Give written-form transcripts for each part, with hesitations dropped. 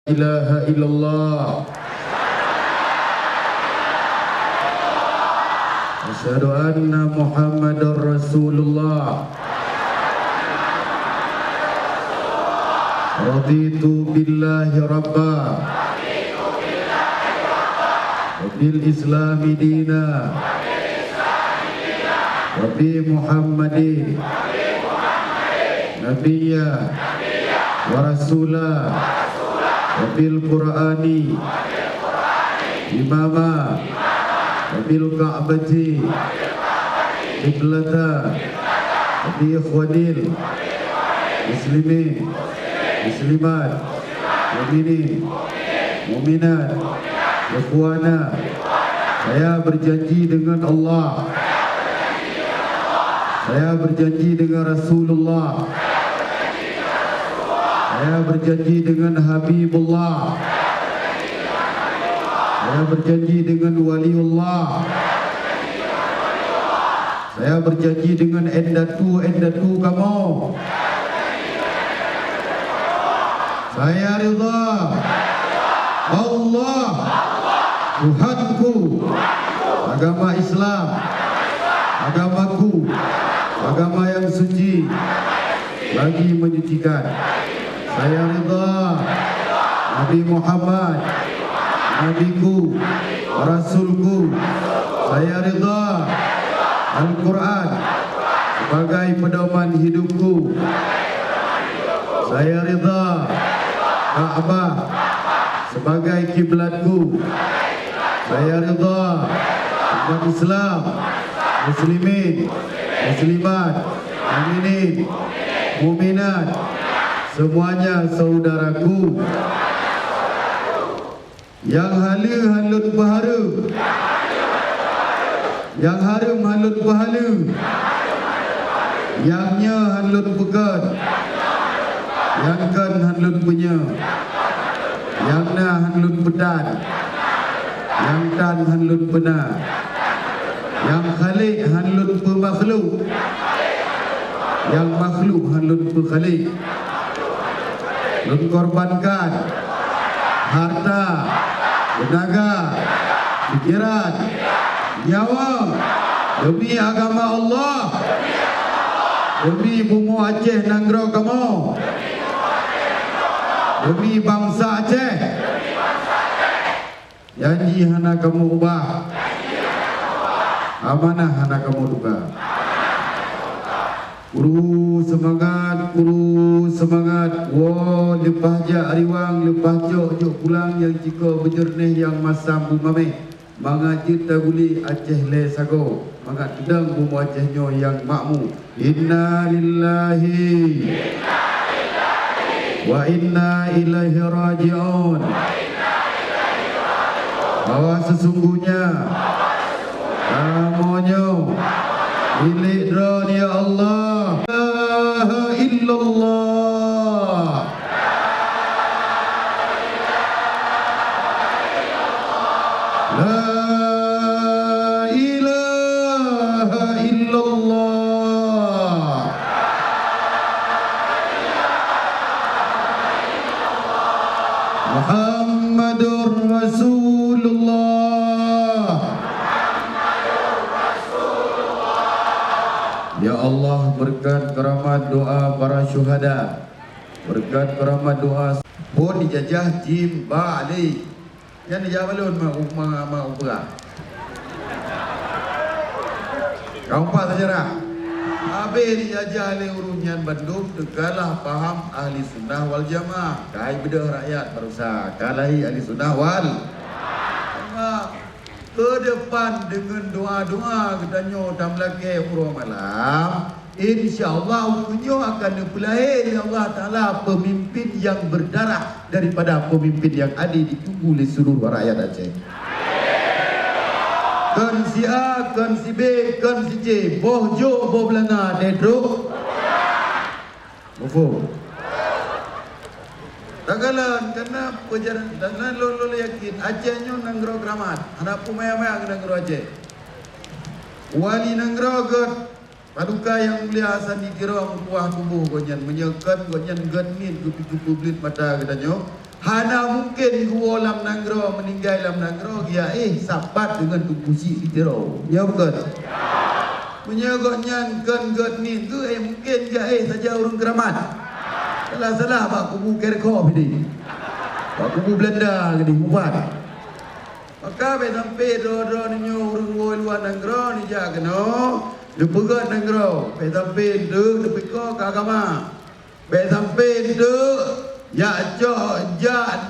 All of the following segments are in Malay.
ilaha illallah. Asyhadu anna Muhammadar Rasulullah. Raditu billahi rabba wa bil islami dina wa bi Muhammadin nabiyya wa rasulah wa bil Qur'ani imama wa bil Ka'bati qiblata wa bi ikhwanil muslimin muslimat mukminin mukminat ikhwana. Saya berjanji dengan Allah, saya berjanji dengan Rasulullah, saya berjanji dengan Habibullah, saya berjanji dengan Waliullah, saya berjanji dengan endatu kamu. Saya ridha Allah Tuhanku, agama Islam, agamaku, agama yang suci lagi menyucikan. Saya ridha Nabi Muhammad, Nabiku, Rasulku. Saya ridha Al-Quran sebagai pedoman hidupku. Saya ridha Ka'bah sebagai kiblatku. Saya ridha umat Islam, muslimin, muslimat, mukminin, mukminat, semuanya saudaraku. Yang halut pahala, yang harum halut pahala, yangnya halut pekat, yang kan halut punya, yang na halut pedan, yang tan halut benar, yang khalik halut pemakhluk, yang makhluk halut pekhalik. Mengkorbankan harta, tenaga, pikiran, nyawa demi agama Allah, demi bumi Aceh Nanggro kamu, demi bangsa Aceh. Janji hana kamu ubah, amanah hana kamu duga. Guru semangat, guru semangat. Wo lepas je ariwang, lepas jok pulang yang jika berjernih yang masam bumame. Mangat kita guli Aceh le sago, mangat sedang bumi Acehnya yang makmu. Inna lillahi wa inna ilaihi raji'un. Bahwa sesungguhnya namanya milik dron ya Allah. La ilaha illallah. La ilaha illallah. Muhammadur Rasulullah. Ya Allah, berkat keramat doa para syuhada, berkat keramat doa pun dijajah jim balik. Yang dijawab balun ma upra. Kau empat sejarah. Habis dijajah oleh urunyan Bandung, tegalah faham ahli sunnah wal jamaah. Kai bedah rakyat barusan. Kalahi ahli sunnah wal jamaah. Ke depan dengan doa-doa katanya tam lagi urang malam, insya-Allah unyo akan dipelahir Allah Taala pemimpin yang berdarah daripada pemimpin yang ada ditunggu oleh seluruh rakyat Aceh. Kan si A, kan si B, kan si C, boh jo boh belanga dedro. Mufo. Tagalan karena perjalanan dan lo yakin Acehnya nanggro keramat. Anak pumaya-maya nanggro Aceh. Wali nanggro god paduka yang mulia Hasan dikira kuah tubuh gonyan menyekat gonyan genin kupi-kupi belit mata katanya. Hana mungkin gua lam nanggro meninggal lam nanggro dia sapat dengan tubusi ditero. Ya bukan? Menyagoknya gen ni tu mungkin dia saja urung keramat. Salah pak kubu Kerkop ni. Pak kubu Belanda ni buat. Maka be sampai do ni urung woi luar nanggro ni ja keno. Dia pegat nanggro. Be sampai de piko agama. Be sampai de ya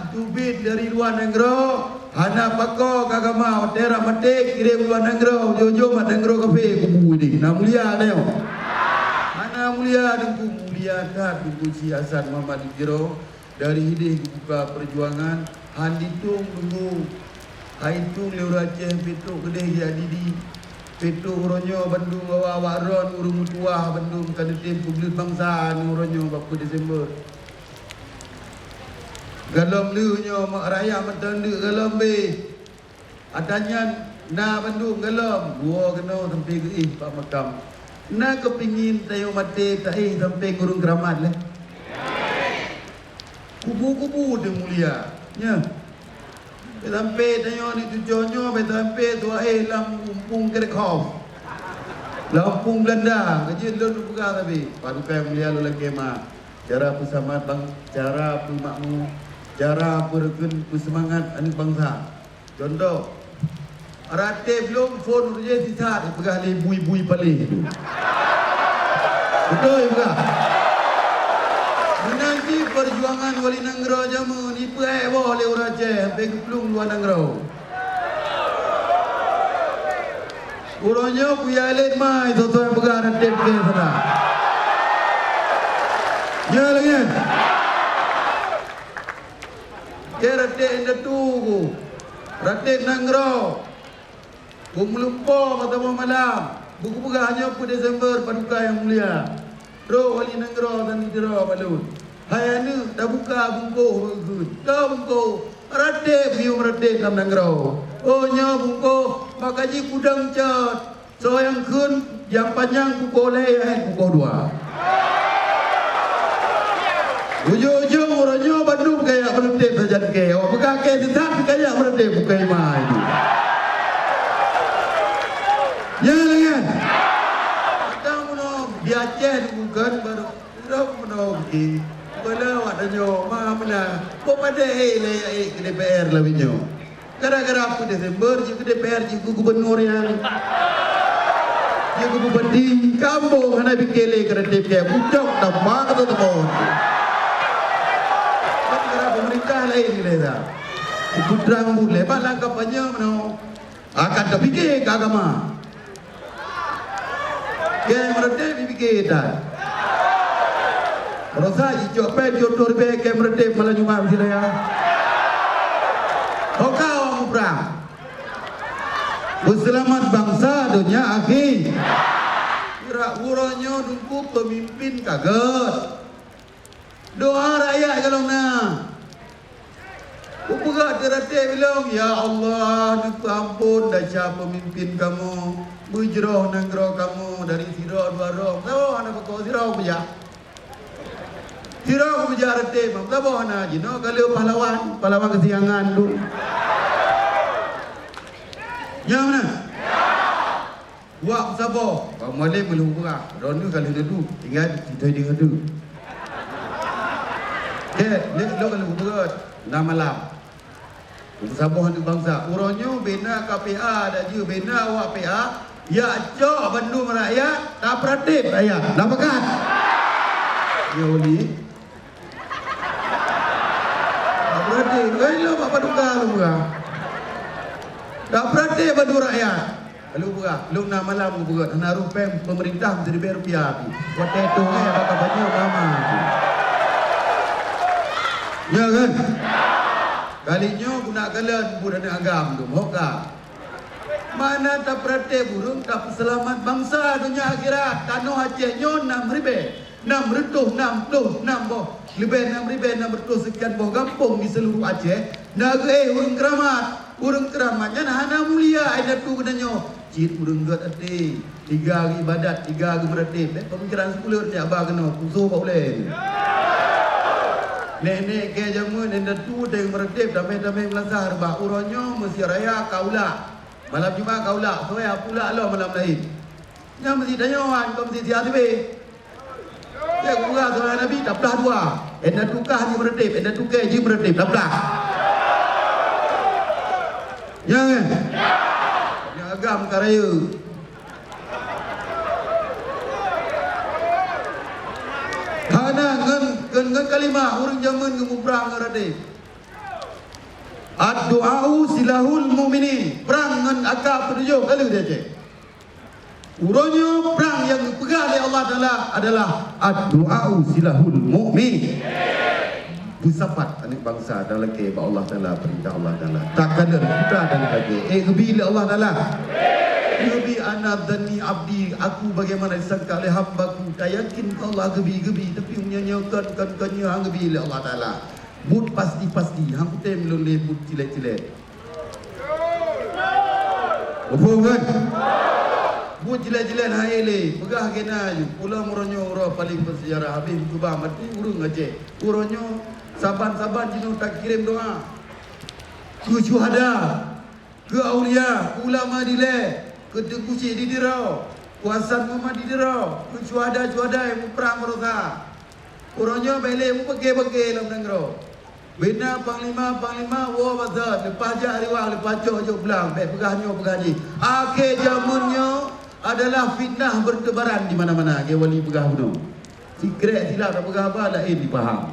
tubit dari luar nanggro. Hana pako kagama tera matek kirim luar nanggro jojo mat nanggro kafe kubu ni. Na mulia leo. Hana mulia dengku mulia kat dengku siasan Muhammad Jiro dari hidih buka perjuangan handitung dengku haitung leu Aceh petuk kedeh ya didi petuk uronyo Bandung bawa waron urung tuah Bandung kadetim publik bangsa uronyo 40 Desember. Galom liunya mak raya mentende galom be. Adanya na Bandung galom. Gua kena sampai ke Pak Makam. Na kepingin tayo mati tak sampai gurung keramat lah. Kubu-kubu dia mulia. Nya. Sampai tayo ni tujuannya sampai tu Lampung Kerkop. Lampung Belanda. Kecil lu buka tapi. Paduka yang mulia lu lagi mah. Cara bersama bang, cara bermakmu, cara berken bersemangat anak bangsa. Contoh, rate belum phone je sisa pegah le bui-bui palih tu. Betul juga. Menanti perjuangan wali nanggro jamu ni pe boh le uraje sampai keplung luar nanggro. Uronyo kuyalet mai tu pegah rate ke sana. Ya lagi. Rate indah tu, rate nanggro, kumulumpo mata malam, buku buka hanya 1 Desember paduka yang mulia. Ro wali nanggro dan ditero balun. Hai anu dah buka bungko bagus. Dah bungko rate view rate dalam nanggro. Oh nya bungko makaji kudang cat. So yang kun yang panjang pukul pukul 2. Ujung-ujung orangnya Bandung kayak berhenti saja ke. Awak pegang ke tetap kayak berhenti bukan mai itu. Ya kan? Kita mau di Aceh bukan baru dah mau di. Kalau ada nyo mana? Kok pada ke DPR lah binyo. Gara-gara 1 Desember je ke DPR je gubernur yang dia ke bupati kampung hana bikele kreatif ke pucuk nama kata temon. Pemerintah lain ni dah. Putrang boleh balang kampanye mano. Akan terfikir ke agama. Ke mereka fikir dah. Rosa hijau pe jodoh be ke mereka malah cuma mesti ya. Okau perang. Berselamat bangsa dunia akhir. Kira uronyo dungku pemimpin kaget. Doa rakyat kalau nak. Upagak terate bilang, ya Allah, duka ampun dah siapa pemimpin kamu, bujroh nanggro kamu dari siro dua roh. Tahu anak kau siro puja, siro puja rate, tahu anak jino kalau pahlawan kesiangan dulu. Ya mana? Buat sabar, kamu boleh belum buka. Rondu kali dulu, ingat kita dengar dulu. Lihat kalau buka nama malam. Sabuhan bangsa uronyo bina KPA dan juga bina awak PA ya cok Bandung rakyat tak peratif rakyat nampakan ya oli tak peratif lo apa duka lu buka tak peratif Bandung rakyat lu buka lu nak malam buka nak rupem pemerintah menjadi rupiah waktu itu bakal banyak mama ya kan. Kalinya guna kalian budak agam tu, moga. Mana tak perhati burung tak selamat bangsa dunia akhirat. Tanah Aceh nyon 6,000, 660 boh. Lebih 6,600 sekian boh kampung di seluruh Aceh. Naga urung keramatnya hana mulia ada tu kenanya. Cit urung gat ati. 3 hari ibadat, 3 hari berhati. Pemikiran 10 ni abah kena pusuh boleh. Nenek ke jamun enda tu deng meredip damai-damai melazar bah uronyo mesti raya kaula. Malam Jumaat kaula, soya pula lo malam lain. Nya mesti danyoan kau mesti tiada be. Ya gua soal Nabi tak belah dua. Enda tukah haji meredip, enda tukah haji meredip tak belah. Jangan. Ya agam karaya. Hana ngan kalimah urang zaman ngemubrang ngarade. Ad-du'au silahul mu'minin. Perang ngan akab penujuh kali dia cek. Uronyo perang yang dipegang oleh Allah Taala adalah ad-du'au silahul mu'min. Pusafat anak bangsa dalam ke Allah Taala perintah Allah Taala. Tak kadar kita dan lagi. Gebi Allah Taala. Gebi ana dhanni abdi, aku bagaimana disangka oleh hamba-Ku. Tak yakin Allah gebi tapi menyanyikan kan gebi oleh Allah Taala. But pasti hang tem loleh but cilet. Betul kan? But cilet haile, pegah kena ju. Pula muronyo ora paling bersejarah habis kubah mati urung aje. Uronyo saban jinu tak kirim doa. Ke syuhada, ke aulia, ulama dile, ke tekuci di dirau, kuasan Muhammad di dirau, ke syuhada yang perang merosa. Uronyo bele mu pege lam nangro. Bina panglima wo bazat lepas jak riwang lepas cok belang pegahnya pegaji. Akhir zamannya adalah fitnah bertebaran di mana-mana ke wali pegah bunuh. Secret silap tak pegah apa lain dipaham.